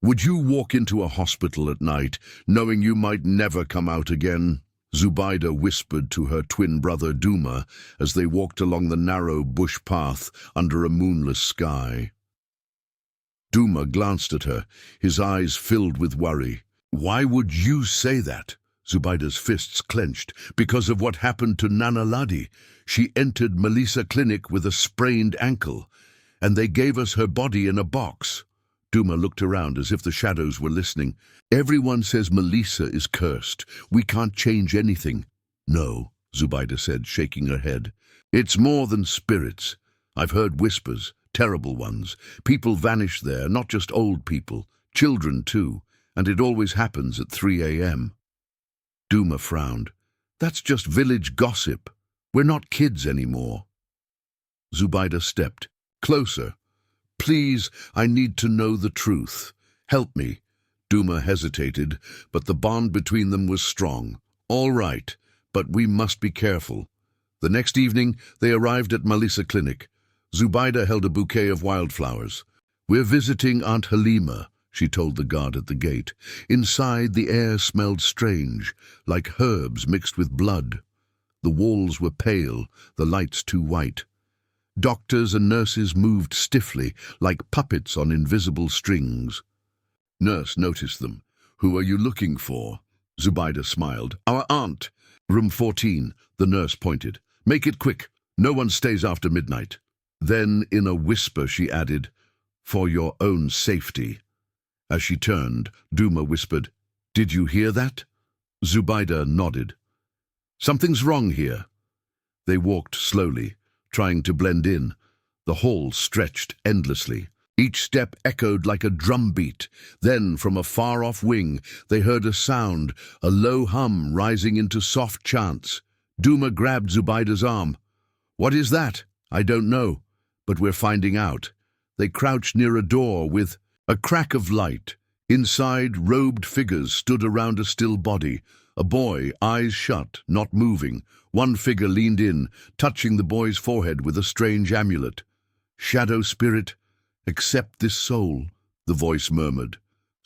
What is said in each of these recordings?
Would you walk into a hospital at night, knowing you might never come out again? Zubaida whispered to her twin brother Duma as they walked along the narrow bush path under a moonless sky. Duma glanced at her, his eyes filled with worry. Why would you say that? Zubaida's fists clenched. Because of what happened to Nana Ladi. She entered Malisa Clinic with a sprained ankle, and they gave us her body in a box. Duma looked around as if the shadows were listening. Everyone says Malisa is cursed. We can't change anything. No, Zubaida said, shaking her head. It's more than spirits. I've heard whispers, terrible ones. People vanish there, not just old people, children too, and it always happens at 3 a.m. Duma frowned. That's just village gossip. We're not kids anymore. Zubaida stepped closer. Please, I need to know the truth. Help me. Duma hesitated, but the bond between them was strong. All right, but we must be careful. The next evening, they arrived at Malisa Clinic. Zubaida held a bouquet of wildflowers. We're visiting Aunt Halima, she told the guard at the gate. Inside, the air smelled strange, like herbs mixed with blood. The walls were pale, the lights too white. Doctors and nurses moved stiffly, like puppets on invisible strings. Nurse noticed them. Who are you looking for? Zubaida smiled. Our aunt. Room 14, the nurse pointed. Make it quick. No one stays after midnight. Then, in a whisper, she added, for your own safety. As she turned, Duma whispered, Did you hear that? Zubaida nodded. Something's wrong here. They walked slowly, trying to blend in. The hall stretched endlessly. Each step echoed like a drumbeat. Then, from a far-off wing, they heard a sound, a low hum rising into soft chants. Duma grabbed Zubaida's arm. What is that? I don't know, but we're finding out. They crouched near a door with a crack of light. Inside, robed figures stood around a still body. A boy, eyes shut, not moving. One figure leaned in, touching the boy's forehead with a strange amulet. Shadow spirit, accept this soul, the voice murmured.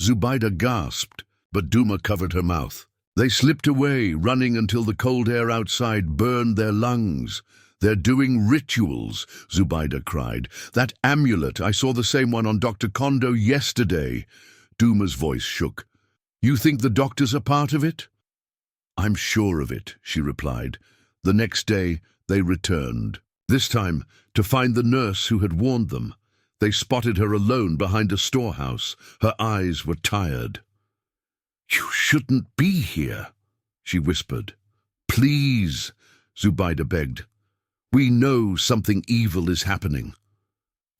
Zubaida gasped, but Duma covered her mouth. They slipped away, running until the cold air outside burned their lungs. They're doing rituals, Zubaida cried. That amulet, I saw the same one on Dr. Kondo yesterday. Duma's voice shook. You think the doctors are part of it? I'm sure of it, she replied. The next day, they returned. This time, to find the nurse who had warned them. They spotted her alone behind a storehouse. Her eyes were tired. You shouldn't be here, she whispered. Please, Zubaida begged. We know something evil is happening.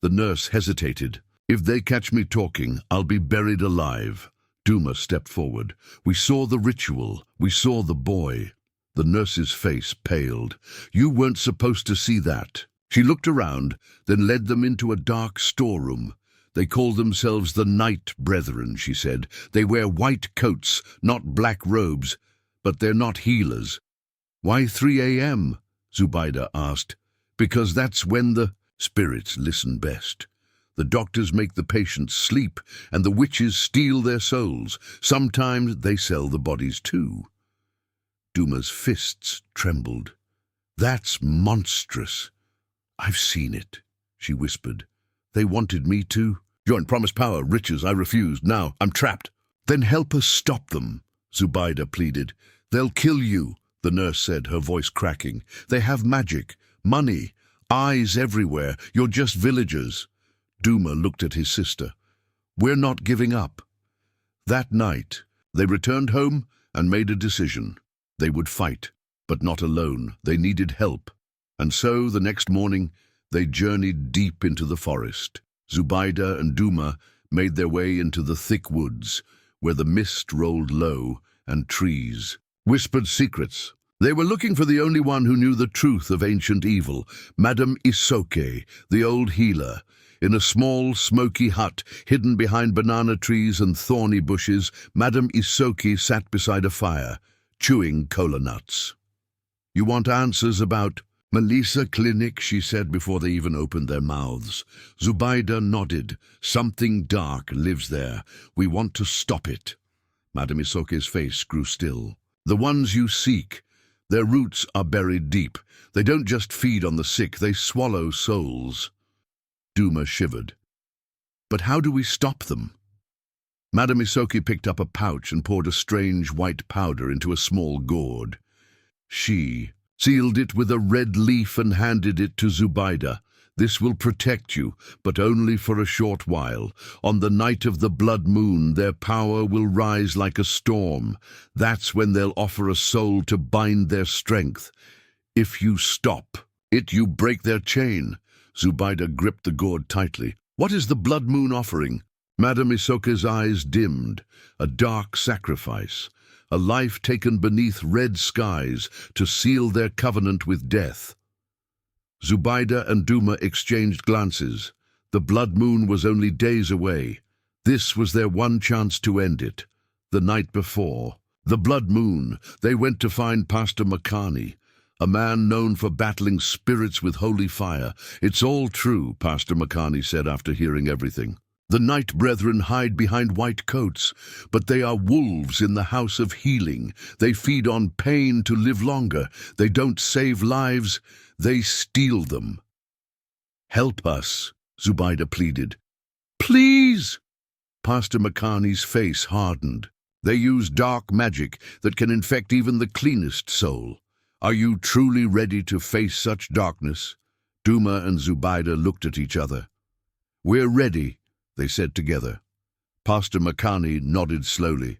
The nurse hesitated. If they catch me talking, I'll be buried alive. Duma stepped forward. We saw the ritual. We saw the boy. The nurse's face paled. You weren't supposed to see that. She looked around, then led them into a dark storeroom. They call themselves the Night Brethren, she said. They wear white coats, not black robes, but they're not healers. Why 3 a.m.? Zubaida asked. Because that's when the spirits listen best. The doctors make the patients sleep, and the witches steal their souls. Sometimes they sell the bodies too. Duma's fists trembled. That's monstrous. I've seen it, she whispered. They wanted me to join. Promised power, riches, I refused. Now I'm trapped. Then help us stop them, Zubaida pleaded. They'll kill you, the nurse said, her voice cracking. They have magic, money, eyes everywhere. You're just villagers. Duma looked at his sister. We're not giving up. That night, they returned home and made a decision. They would fight, but not alone. They needed help. And so, the next morning, they journeyed deep into the forest. Zubaida and Duma made their way into the thick woods, where the mist rolled low and trees whispered secrets. They were looking for the only one who knew the truth of ancient evil, Madame Isoke, the old healer. In a small, smoky hut, hidden behind banana trees and thorny bushes, Madame Isoke sat beside a fire, chewing cola nuts. You want answers about Malisa Clinic, she said before they even opened their mouths. Zubaida nodded. Something dark lives there. We want to stop it. Madame Isoke's face grew still. The ones you seek, their roots are buried deep. They don't just feed on the sick, they swallow souls. Duma shivered. But how do we stop them? Madame Isoke picked up a pouch and poured a strange white powder into a small gourd. She sealed it with a red leaf and handed it to Zubaida. This will protect you, but only for a short while. On the night of the blood moon, their power will rise like a storm. That's when they'll offer a soul to bind their strength. If you stop it, you break their chain. Zubaida gripped the gourd tightly. What is the blood moon offering? Madame Isoke's eyes dimmed. A dark sacrifice. A life taken beneath red skies to seal their covenant with death. Zubaida and Duma exchanged glances. The blood moon was only days away. This was their one chance to end it. The night before, the blood moon, they went to find Pastor Makani, a man known for battling spirits with holy fire. It's all true, Pastor Makani said after hearing everything. The night brethren hide behind white coats, but they are wolves in the house of healing. They feed on pain to live longer. They don't save lives, they steal them. Help us, Zubaida pleaded. Please! Pastor Makani's face hardened. They use dark magic that can infect even the cleanest soul. Are you truly ready to face such darkness? Duma and Zubaida looked at each other. We're ready, they said together. Pastor Makani nodded slowly.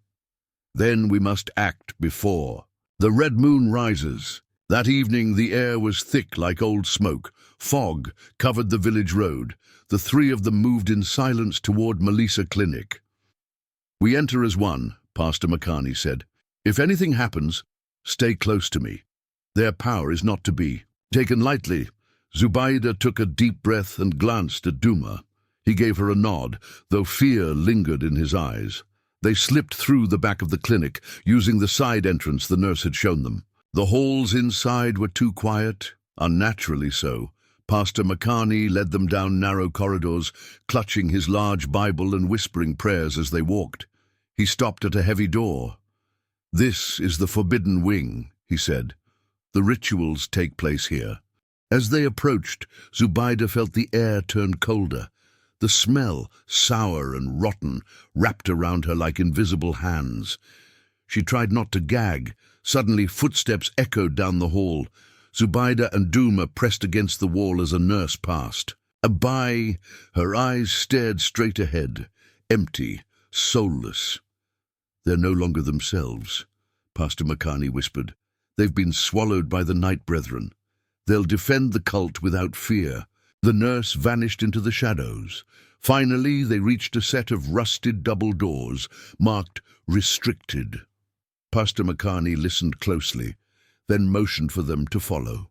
Then we must act before. The red moon rises. That evening the air was thick like old smoke. Fog covered the village road. The three of them moved in silence toward Malisa Clinic. We enter as one, Pastor Makani said. If anything happens, stay close to me. Their power is not to be taken lightly. Zubaida took a deep breath and glanced at Duma. He gave her a nod, though fear lingered in his eyes. They slipped through the back of the clinic, using the side entrance the nurse had shown them. The halls inside were too quiet, unnaturally so. Pastor Makani led them down narrow corridors, clutching his large Bible and whispering prayers as they walked. He stopped at a heavy door. This is the forbidden wing, he said. The rituals take place here. As they approached, Zubaida felt the air turn colder. The smell, sour and rotten, wrapped around her like invisible hands. She tried not to gag. Suddenly, footsteps echoed down the hall. Zubaida and Duma pressed against the wall as a nurse passed. Abai, her eyes stared straight ahead, empty, soulless. They're no longer themselves, Pastor Makani whispered. They've been swallowed by the night brethren. They'll defend the cult without fear. The nurse vanished into the shadows. Finally, they reached a set of rusted double doors, marked restricted. Pastor Makani listened closely, then motioned for them to follow.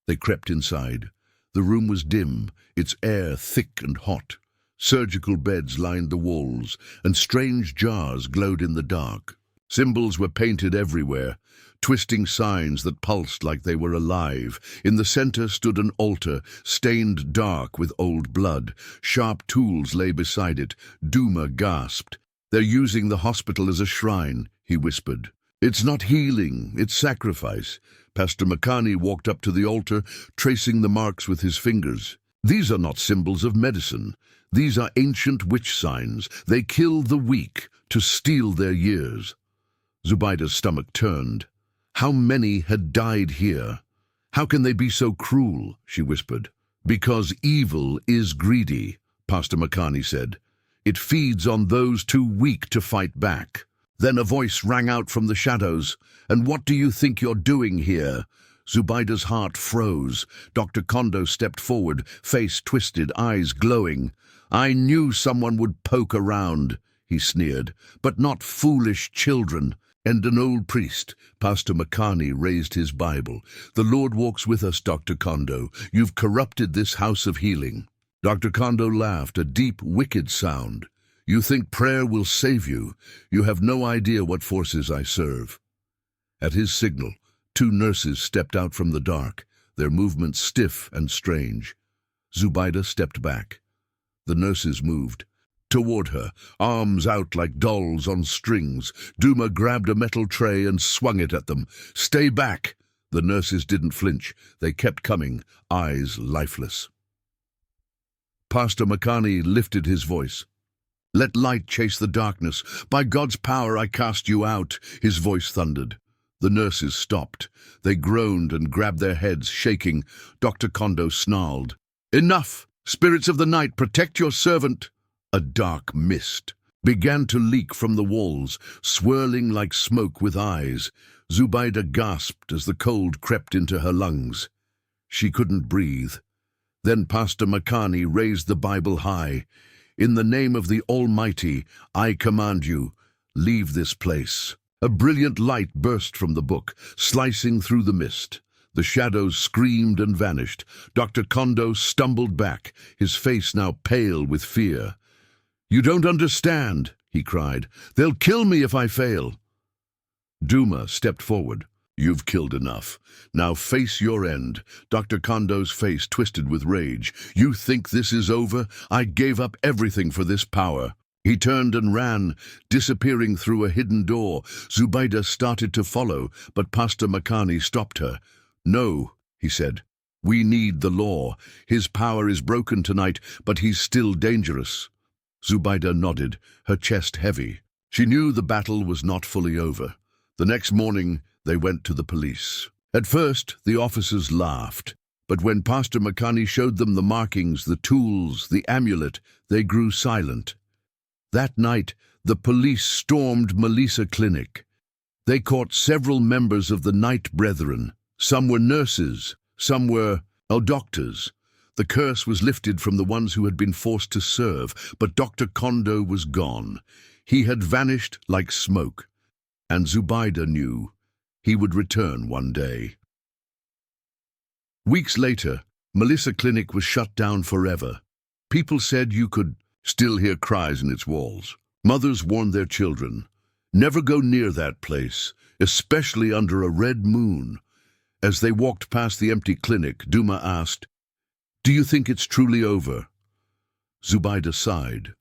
They crept inside. The room was dim, its air thick and hot. Surgical beds lined the walls, and strange jars glowed in the dark. Symbols were painted everywhere, twisting signs that pulsed like they were alive. In the center stood an altar, stained dark with old blood. Sharp tools lay beside it. Duma gasped. They're using the hospital as a shrine, he whispered. It's not healing, it's sacrifice. Pastor Makani walked up to the altar, tracing the marks with his fingers. These are not symbols of medicine. These are ancient witch signs. They kill the weak to steal their years. Zubaida's stomach turned. How many had died here? How can they be so cruel? She whispered. Because evil is greedy, Pastor Makani said. It feeds on those too weak to fight back. Then a voice rang out from the shadows. And what do you think you're doing here? Zubaida's heart froze. Dr. Kondo stepped forward, face twisted, eyes glowing. I knew someone would poke around, he sneered, but not foolish children. And an old priest, Pastor Makani, raised his Bible. The Lord walks with us, Dr. Kondo. You've corrupted this house of healing. Dr. Kondo laughed, a deep, wicked sound. You think prayer will save you. You have no idea what forces I serve. At his signal, two nurses stepped out from the dark. their movements stiff and strange. Zubaida stepped back. The nurses moved. Toward her, arms out like dolls on strings, Duma grabbed a metal tray and swung it at them. "Stay back!" The nurses didn't flinch. They kept coming, eyes lifeless. Pastor Makani lifted his voice. "Let light chase the darkness. By God's power I cast you out," his voice thundered. The nurses stopped. They groaned and grabbed their heads, shaking. Dr. Kondo snarled. "Enough! Spirits of the night, protect your servant!" A dark mist began to leak from the walls, swirling like smoke with eyes. Zubaida gasped as the cold crept into her lungs. She couldn't breathe. Then Pastor Makani raised the Bible high. "In the name of the Almighty, I command you, leave this place." A brilliant light burst from the book, slicing through the mist. The shadows screamed and vanished. Dr. Kondo stumbled back, his face now pale with fear. "You don't understand," he cried. "They'll kill me if I fail." Duma stepped forward. "You've killed enough. Now face your end." Dr. Kondo's face twisted with rage. "You think this is over? I gave up everything for this power." He turned and ran, disappearing through a hidden door. Zubaida started to follow, but Pastor Makani stopped her. "No," he said. "We need the law. His power is broken tonight, but he's still dangerous." Zubaida nodded, her chest heavy. She knew the battle was not fully over. The next morning, they went to the police. At first, the officers laughed, but when Pastor Makani showed them the markings, the tools, the amulet, they grew silent. That night, the police stormed Malisa Clinic. They caught several members of the Night Brethren. Some were nurses, some were doctors. The curse was lifted from the ones who had been forced to serve, but Dr. Kondo was gone. He had vanished like smoke, and Zubaida knew he would return one day. Weeks later, Malisa Clinic was shut down forever. People said you could still hear cries in its walls. Mothers warned their children, "Never go near that place, especially under a red moon." As they walked past the empty clinic, Duma asked, "Do you think it's truly over?" Zubaida sighed.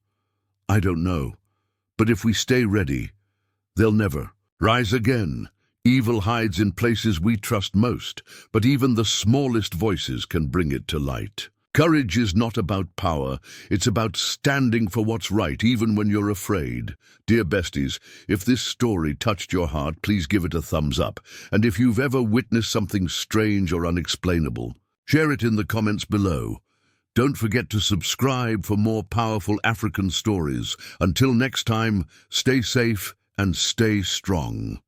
"I don't know, but if we stay ready, they'll never rise again. Evil hides in places we trust most, but even the smallest voices can bring it to light. Courage is not about power, it's about standing for what's right, even when you're afraid." Dear besties, if this story touched your heart, please give it a thumbs up. And if you've ever witnessed something strange or unexplainable, share it in the comments below. Don't forget to subscribe for more powerful African stories. Until next time, stay safe and stay strong.